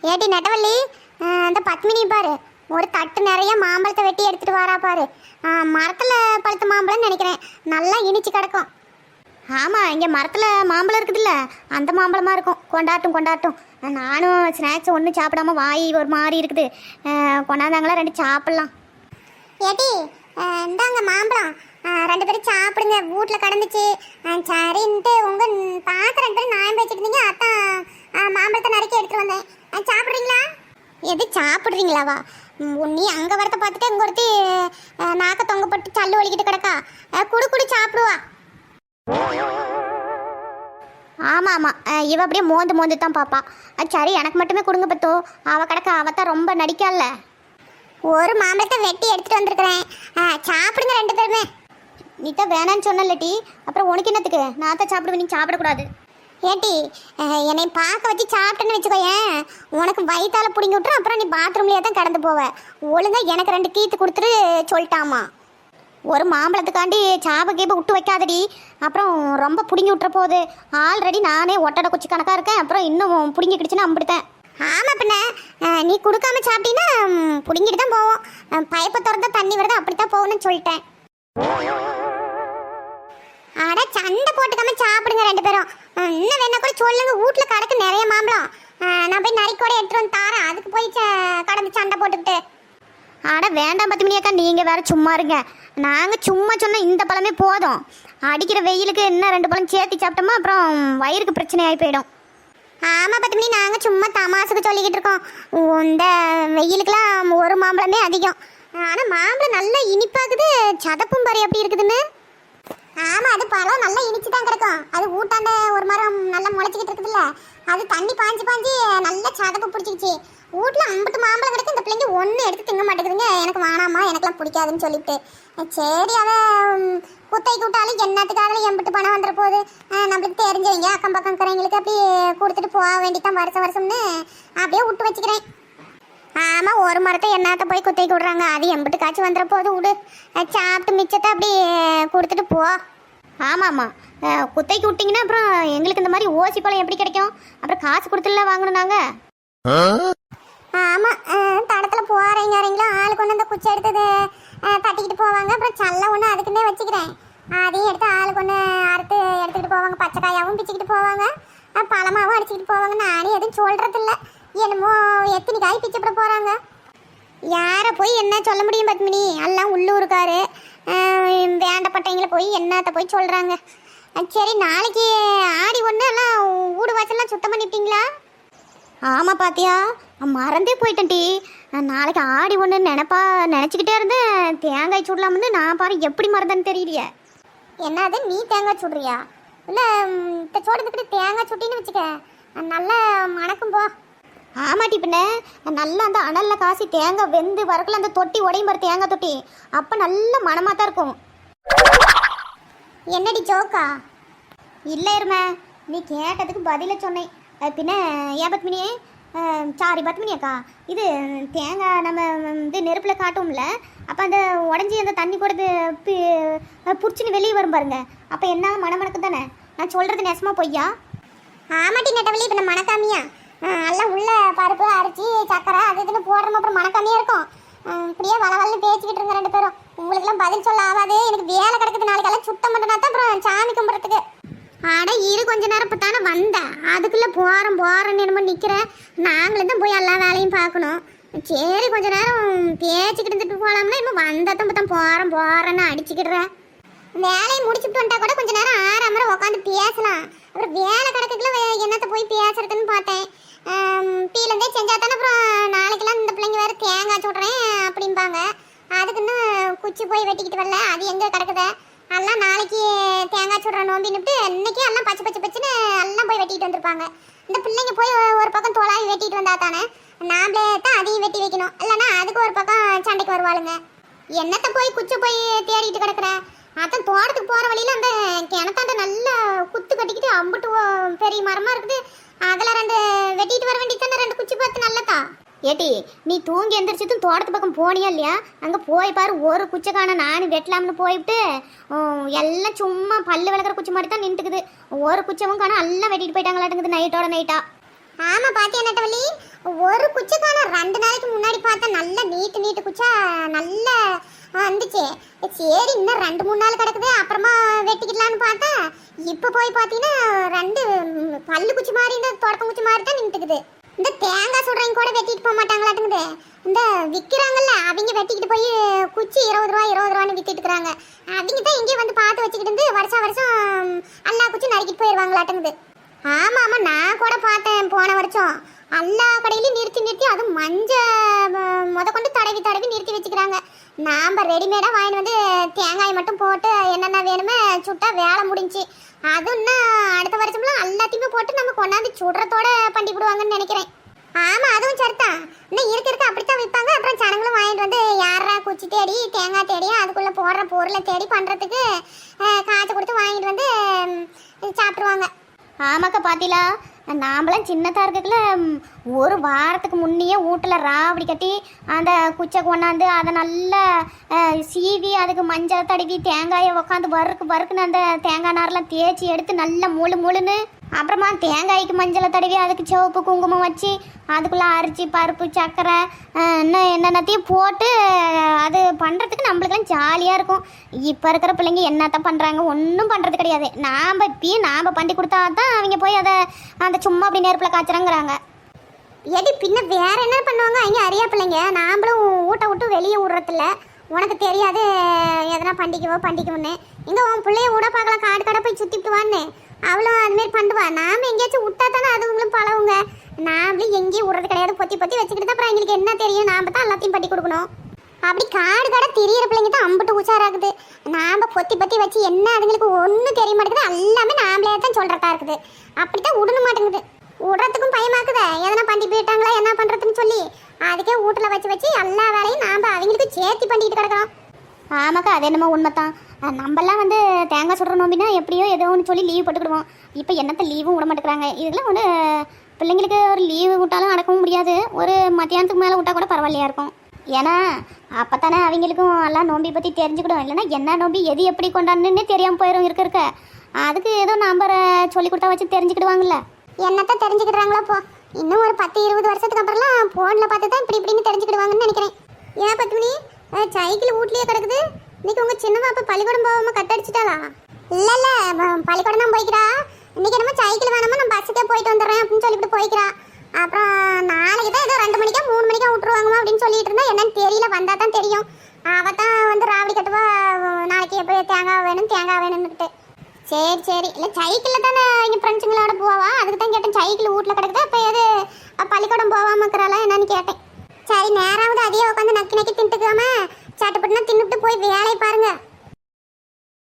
ஏட்டி நெட்டவள்ளி, அந்த பத்மினி பாரு, ஒரு தட்டு நிறைய மாம்பழத்தை வெட்டி எடுத்துட்டு வரா பாரு. மரத்துல பழுத்த மாம்பழம்னு நினைக்கிறேன், நல்லா இனிச்சு கிடக்கும். ஆமாம், இங்கே மரத்தில் மாம்பழம் இருக்குதுல்ல, அந்த மாம்பழமாக இருக்கும். கொண்டாட்டும் கொண்டாட்டும். நானும் ஸ்நாக்ஸ் ஒன்றும் சாப்பிடாம வாய் ஒரு மாதிரி இருக்குது. கொண்டாந்தாங்களா 2 சாப்பிட்லாம். ஏட்டி இந்தாங்க மாம்பழம், 2 பேரும் சாப்பிடுங்க. வீட்டில் கடந்துச்சு. சரின்ட்டு உங்கள் பார்க்க 2 பேரும் நியாயம் வச்சுருந்தீங்க, அதான் மாம்பழத்தை நறுக்கி எடுத்துகிட்டு வந்தேன். சாப்பிட்றீங்களா? எது சாப்பிட்றீங்களாவா? நீ அங்கே வரத்தை பார்த்துட்டு இங்கே ஒருத்தி நாக்க தொங்க போட்டு சல்லு வலிக்கிட்டு கிடக்கா. குடு சாப்பிடுவா. ஆமாம் ஆமாம், இவ அப்படியே மோந்து தான் பாப்பா. சரி, எனக்கு மட்டுமே கொடுங்க பத்தோ. அவள் கிடக்க, அவத்தான் ரொம்ப நடிக்கால. ஒரு மாம்பழத்தை வெட்டி எடுத்துகிட்டு வந்திருக்கிறேன், சாப்பிடுங்க 2 பேருமே. நீ தான் வேணான்னு சொன்னல்லட்டி, அப்புறம் உனக்கு என்னத்துக்கு? நான் தான் சாப்பிடுவேன், நீ சாப்பிடக்கூடாது. ஏட்டி என்னை பார்க்க வச்சு சாப்பிட்டேன்னு வச்சுக்கோயேன், உனக்கு வயிற்றால பிடிங்கி விட்டுரும். அப்புறம் நீ பாத்ரூம்லேயே தான் கடந்து போவ. ஒழுங்காக எனக்கு 2 கீத்து கொடுத்துட்டு சொல்லிட்டாமா. ஒரு மாம்பழத்துக்காண்டி சாப கீப்பை விட்டு வைக்காதடி, அப்புறம் ரொம்ப பிடுங்கி விட்டுற போகுது. ஆல்ரெடி நானே ஒட்டடை குச்சி கணக்காக இருக்கேன், அப்புறம் இன்னும் பிடுங்கி கிடுச்சுன்னா அம்பிடுத்தேன். ஆமாம் பின்ன, நீ கொடுக்காம சாப்பிட்டீங்கன்னா பிடுங்கிட்டு தான் போவோம். பைப்பை திறந்தா தண்ணி வருது, அப்படித்தான் போகணும்னு சொல்லிட்டேன். அட சண்டை போட்டுக்காம சாப்பிடுங்க 2 பேரும். இன்னும் வேணா கூட சொல்லுங்க, வீட்டில் கிடக்கு நிறைய மாம்பழம். நான் போய் நரிக்கோட எடுத்துட்டு வந்து தாரேன், அதுக்கு போய் கடந்து சண்டை போட்டுக்கிட்டு. அட வேண்டாம் பத்மினி அக்கா, நீங்கள் வேறு சும்மா இருங்க. நாங்கள் சும்மா சொன்னால் இந்த பழமே போதும். அடிக்கிற வெயிலுக்கு இன்னும் 2 பழம் சேர்த்து சாப்பிட்டோமா அப்புறம் வயிறுக்கு பிரச்சனை ஆகி போயிடும். ஆமாம் பத்மினி, நாங்கள் சும்மா தமாசுக்கு சொல்லிக்கிட்டு இருக்கோம். இந்த வெயிலுக்கெல்லாம் ஒரு மாம்பழமே அதிகம். ஆனால் மாம்பழம் நல்லா இனிப்பாக்குது. சதப்பும் பாரு எப்படி இருக்குதுன்னு. ஆமாம், அது பழம் நல்லா இனிச்சு தான் கிடக்கும். அது ஊட்டாண்ட ஒரு மரம் நல்லா முளைச்சிக்கிட்டு இருக்குதுல்ல, அது தண்ணி பாஞ்சு நல்லா சதப்பு பிடிச்சிக்கிச்சு. வீட்டில் 50 மாம்பழம் கிடக்கு, இந்த பிள்ளைங்க ஒன்றும் எடுத்து திங்க மாட்டேங்குதுங்க. எனக்கு வேணாமா, எனக்கெல்லாம் பிடிக்காதுன்னு சொல்லிவிட்டு. சரி, அதை குத்தை கூட்டாலும் என்னத்துக்காக எம்பிட்டு பணம் வந்துட போகுது. நம்மளுக்கு தெரிஞ்சவங்க அக்கம் பக்கம் இருக்கிறவங்களுக்கு அப்படி கொடுத்துட்டு போக வேண்டித்தான் வருஷம்னு அப்படியே விட்டு வச்சுக்கிறேன். ஆமாம், ஒரு மரத்தை என்னத்தை போய் குத்தை விடுறாங்க, அது எம்பிட்டு காய்ச்சி வந்துட போகுது. விடு, சாப்பிட்டு மிச்சத்தை அப்படி கொடுத்துட்டு போ. ஆமாம்மா, குத்தைக்கு விட்டிங்கன்னா அப்புறம் எங்களுக்கு இந்த மாதிரி ஓசி பழம் எப்படி கிடைக்கும்? அப்புறம் காசு கொடுத்துலாம் வாங்கணும் நாங்கள். ஆமாம், தடத்தில் போகிறீங்களோ ஆள் கொண்டு அந்த குச்சி எடுத்தது தட்டிக்கிட்டு போவாங்க. அப்புறம் சல்ல ஒன்று அதுக்குன்னே வச்சுக்கிறேன், அதையும் எடுத்து ஆள் கொண்டு அறுத்து எடுத்துக்கிட்டு போவாங்க. பச்சைக்காயாவும் பிச்சுக்கிட்டு போவாங்க, பழமாவும் அடிச்சுக்கிட்டு போவாங்க. நானே எதுவும் சொல்கிறதில்ல, என்னமோ எத்தனை காய் பிச்சுப்பட போகிறாங்க. யாரை போய் என்ன சொல்ல முடியும் பத்மினி? எல்லாம் உள்ளூருக்காரு, வேண்டப்பட்டவங்கள போய் என்னத்தை போய் சொல்கிறாங்க. சரி, நாளைக்கு ஆடி ஒன்று எல்லாம் வீடு வாசல்லாம் சுத்தம் பண்ணிவிட்டீங்களா? ஆமாம் பாத்தியா, மறந்தே போயிட்டேன்டி. நாளைக்கு ஆடி ஒன்று நினச்சிக்கிட்டே இருந்தேன். தேங்காய் சுடலாம்னு நான் பாரு எப்படி மறந்தேன்னு தெரியலையே. என்னது, நீ தேங்காய் சுடுறியா? இல்லை, இந்த சோடுக்கிட்டு தேங்காய் சுட்டின்னு வச்சுக்க, நல்லா மணக்கும் போ. ஆமாட்டி பின்ன, நல்லா அந்த அனலில் காசி தேங்காய் வெந்து வரக்குள்ள அந்த தொட்டி உடையும் பாரு, தேங்காய் தொட்டி, அப்போ நல்ல மணமாக தான் இருக்கும். என்னடி ஜோக்கா? இல்லை இருமே, நீ கேட்டதுக்கு பதில சொன்னேன். பின்ன ஏன் பத்மினியே, சாரி பத்மினி அக்கா, இது தேங்காய் நம்ம இது நெருப்பில் காட்டும்ல, அப்போ அந்த உடஞ்சி அந்த தண்ணி போடுறது புடிச்சின்னு வெளியே வரும் பாருங்க, அப்போ என்ன மணமணக்கு தானே? நான் சொல்கிறது நெசமா பொய்யா? ஆமாட்டி நெட்டவள்ளி, இப்போ நம்ம மணக்காமியா எல்லாம் உள்ள பருப்பு அரிசி சக்கரை அது இதுன்னு போடுறோம், அப்புறம் மணக்காமியாக இருக்கும். இப்படியே வளவலன்னு பேசிக்கிட்டு இருங்க 2 பேரும். உங்களுக்குலாம் பதில் சொல்ல ஆகாது, எனக்கு வேலை கிடக்குது. நாளைக்கெல்லாம் சுத்தம் பண்ணினா தான் அப்புறம் சாமி கும்பிட்றதுக்கு. அட இரு, கொஞ்ச நேரம் இப்போ தானே வந்தேன், அதுக்குள்ளே போகிறேன்னு என்னமோ நிற்கிறேன். நாங்களும் தான் போய் எல்லா வேலையும் பார்க்கணும். சரி, கொஞ்ச நேரம் பேச்சுக்கிட்டு இருந்துட்டு போகலாம்னா இன்னும் வந்ததான் போகிறேன்னு அடிச்சுக்கிடுறேன். வேலையை முடிச்சுட்டு வந்துட்டா கூட கொஞ்ச நேரம் ஆறாம உட்காந்து பேசலாம். அப்புறம் வேலை கிடக்குள்ள என்னத்தை போய் பேசுறதுன்னு பார்த்தேன். டீலேருந்தே செஞ்சா தானே அப்புறம் நாளைக்கெல்லாம் இந்த பிள்ளைங்க வேறு தேங்காய் சுடுறேன் அப்படிம்பாங்க. அதுக்குன்னு குச்சி போய் வெட்டிக்கிட்டு வரல, அது எங்கே கிடக்குத? எல்லாம் நாளைக்கு தேங்காய் சுடுற நோம்பின்னுட்டு இன்னைக்கு எல்லாம் பச்சைன்னு எல்லாம் போய் வெட்டிட்டு வந்திருப்பாங்க. இந்த பிள்ளைங்க போய் ஒரு பக்கம் தோலாவி வெட்டிட்டு வந்தா தானே நாமளே தான் அதையும் வெட்டி வைக்கணும். இல்லைன்னா அதுக்கு ஒரு பக்கம் சண்டைக்கு வருவாளுங்க. என்னத்தை போய் குச்சி போய் தேடிட்டு கிடக்குற? அதான் தோட்டத்துக்கு போகிற வழியில் அந்த கிணத்தாண்ட நல்லா குத்து கட்டிக்கிட்டு அம்புட்டு பெரிய மரமாக இருக்குது, அதில் 2 வெட்டிட்டு வர வேண்டியது தானே. 2 குச்சி பார்த்து நல்லதா? ஏட்டி, நீ தூங்கி எந்திரிச்சதும் தோட்டத்து பக்கம் போனியா இல்லையா? அங்கே போய் பாரு, ஒரு குச்சை காண. நானும் வெட்டலாம்னு போயிட்டு எல்லாம் சும்மா பல்லு விளக்குற குச்சி மாதிரி தான் நின்றுக்குது. ஒரு குச்சவும் காண, எல்லாம் வெட்டிட்டு போயிட்டாங்களாட்டுங்குது நைட்டா. ஆமாம் பாத்தியா நெட்டவள்ளி, ஒரு குச்சிக்கான 2 நாளைக்கு முன்னாடி பார்த்தா நல்ல நீட்டு குச்சா நல்ல வந்துச்சு. சரி இன்னும் 2-3 நாள் கிடக்குது அப்புறமா வெட்டிக்கலான்னு பார்த்தா இப்போ போய் பார்த்தீங்கன்னா 2 பல்லு குச்சி மாதிரி இந்த தொடக்கம் குச்சி மாதிரி தான் நின்றுக்குது. இந்த தேங்காய் சுடுறவங்க கூட வெட்டிட்டு போக மாட்டாங்களாட்டுங்குது. இந்த விற்கிறாங்கல்ல அவங்க வெட்டிக்கிட்டு போய் குச்சி 20 ரூபான்னு வித்துட்டு இருக்கிறாங்க. அவங்க தான் இங்கே வந்து பார்த்து வச்சுக்கிட்டு இருந்து வருஷம் எல்லா குச்சி நறுக்கிட்டு போயிடுவாங்களாட்டுங்குது. ஆமாம் நான் கூட பார்த்தேன் போன வருஷம் எல்லா கடையிலையும் நிறுத்தி அதுவும் முத கொண்டு தடவி நிறுத்தி வச்சுக்கிறாங்க. நாம் ரெடிமேடாக வாங்கி வந்து தேங்காய் மட்டும் போட்டு என்னென்ன வேணுமே சுட்டா வேலை முடிஞ்சு. அதுன்னா அடுத்த வருஷம்லாம் எல்லாத்தையுமே போட்டு நம்ம கொண்டாந்து சுடுறதோட பண்ணி விடுவாங்கன்னு நினைக்கிறேன். ஆமாம் அதுவும் சரிதான். இன்னும் இருக்க அப்படித்தான் விற்பாங்க. அப்புறம் ஜனங்களும் வாங்கிட்டு வந்து யாரா குச்சி தேடி தேங்காய் தேடி அதுக்குள்ளே போடுற பொருளை தேடி பண்ணுறதுக்கு காசு கொடுத்து வாங்கிட்டு வந்து சாப்பிடுவாங்க. ஆமாக்கா பாத்தீங்களா, நாம்பளாம் சின்னதாக இருக்கக்குள்ள ஒரு வாரத்துக்கு முன்னையே வீட்டில் ராவடி கட்டி அந்த குச்சை கொண்டாந்து அதை நல்லா சீவி அதுக்கு மஞ்சள் தடவி தேங்காயை உக்காந்து வறுக்குன்னு அந்த தேங்காய் நாரெலாம் தேய்ச்சி எடுத்து நல்லா முழுன்னு அப்புறமா தேங்காய்க்கு மஞ்சளை தடவி அதுக்கு சிவப்பு குங்குமம் வச்சு அதுக்குள்ளே அரிசி பருப்பு சர்க்கரை இன்னும் என்னென்னத்தையும் போட்டு அது பண்ணுறதுக்கு நம்மளுக்கெல்லாம் ஜாலியாக இருக்கும். இப்போ இருக்கிற பிள்ளைங்க என்னத்தான் பண்ணுறாங்க, ஒன்றும் பண்ணுறது கிடையாது. நாம் பண்ணி கொடுத்தா தான் அவங்க போய் அதை அந்த சும்மா அப்படி நெருப்பில் காய்ச்சறாங்கிறாங்க. எடி பின்ன வேற என்ன பண்ணுவாங்க அவங்க அறியா பிள்ளைங்க. நாமளும் ஊட்ட விட்டு வெளியே விடுறதில்ல. உனக்கு தெரியாது எதனா பண்டிக்குவோன்னு இங்கே உன் பிள்ளைய விட பார்க்கலாம். காடு போய் சுற்றிட்டு வான்னு அவளும் அதுமாரி பண்ணுவா. நாம் எங்கேயாச்சும் விட்டா தானே அதுங்களும் பழவுங்க. நாமளே எங்கேயும் விடுறது கிடையாது. பொத்தி வச்சுக்கிட்டு தான் அப்புறம் எங்களுக்கு என்ன தெரியும். நாம் தான் எல்லாத்தையும் பண்ணி கொடுக்கணும். அப்படி காடு திரியிற பிள்ளைங்க தான் அம்புட்டு உஷாராகுது. நாம் பொத்தி வச்சு என்ன அதுங்களுக்கு ஒன்றும் தெரிய மாட்டேங்குது. எல்லாமே நாமளே தான் சொல்கிறதா இருக்குது. அப்படித்தான் விடணும் மாட்டேங்குது. விடுறதுக்கும் பயமாக்குது. எதனா பண்ணி போயிட்டாங்களா என்ன பண்ணுறதுன்னு சொல்லி அதுக்கே வீட்டில் வச்சு எல்லா வேலையும் நாம் அவங்களுக்கு சேர்த்து பண்ணிக்கிட்டு கிடக்கிறோம். ஆமாக்கா அது என்னமோ உண்மைத்தான். நம்மலாம் வந்து தேங்காய் சுடுற நோம்பினா எப்படியோ ஏதோ ஒன்று சொல்லி லீவ் போட்டுக்கிடுவோம். இப்போ என்னத்தை லீவும் விட மாட்டேங்கிறாங்க. இதெல்லாம் ஒன்று பிள்ளைங்களுக்கு ஒரு லீவு விட்டாலும் அடக்கவும் முடியாது. ஒரு மத்தியானத்துக்கு மேலே விட்டா கூட பரவாயில்லையா இருக்கும். ஏன்னா அப்போ தானே அவங்களுக்கும் எல்லாம் நோம்பி பற்றி தெரிஞ்சுக்கிடும். இல்லைன்னா என்ன நோம்பி எது எப்படி கொண்டாடுன்னு தெரியாமல் போயிடும் இருக்க. அதுக்கு ஏதோ நம்பரை சொல்லி கொடுத்தா வச்சு தெரிஞ்சுக்கிடுவாங்கல்ல. என்னத்தை தெரிஞ்சுக்கிடுறாங்களோ போ. இன்னும் ஒரு 10-20 வருஷத்துக்கு அப்புறம்லாம் ஃபோனில் பார்த்து தான் இப்படின்னு தெரிஞ்சுக்கிடுவாங்கன்னு நினைக்கிறேன். ஏன் 10 மணி சைக்கிள் வீட்லேயே கிடக்குது. இன்னைக்கு உங்கள் சின்னவா அப்போ பள்ளிக்கூடம் போகாமல் கட்டடிச்சிட்டாளா? இல்லை பள்ளிக்கூடம் தான் போய்க்கிறா. இன்னைக்கு என்னமோ சைக்கிள் வேணாமா நான் பஸ்ஸுக்கே போயிட்டு வந்துடுறேன் அப்படின்னு சொல்லிட்டு போய்க்கிறா. அப்புறம் நாளைக்கு தான் ஏதோ 2 மணிக்கா 3 மணிக்கா விட்டுருவாங்கம்மா அப்படின்னு சொல்லிட்டு இருந்தா என்னன்னு தெரியல. வந்தால் தான் தெரியும். அவள் தான் வந்து ராவடி கட்டுவா நாளைக்கு எப்போ தேங்காய் வேணும்னுக்கிட்டு. சரி இல்லை சைக்கிளில் தானே இங்கே ஃப்ரெண்ட்ஸுங்களோட போவா. அதுக்கு தான் கேட்டேன். சைக்கிள் வீட்டில் கிடக்குதா இப்போ எது பள்ளிக்கூடம் போகாமல் இருக்கிறாளா என்னன்னு கேட்டேன். சரி நேராவது அதையே உட்காந்து நக்கி தின்ட்டுக்காம சட்டுப்பட்டுனா தின்னுட்டு போய்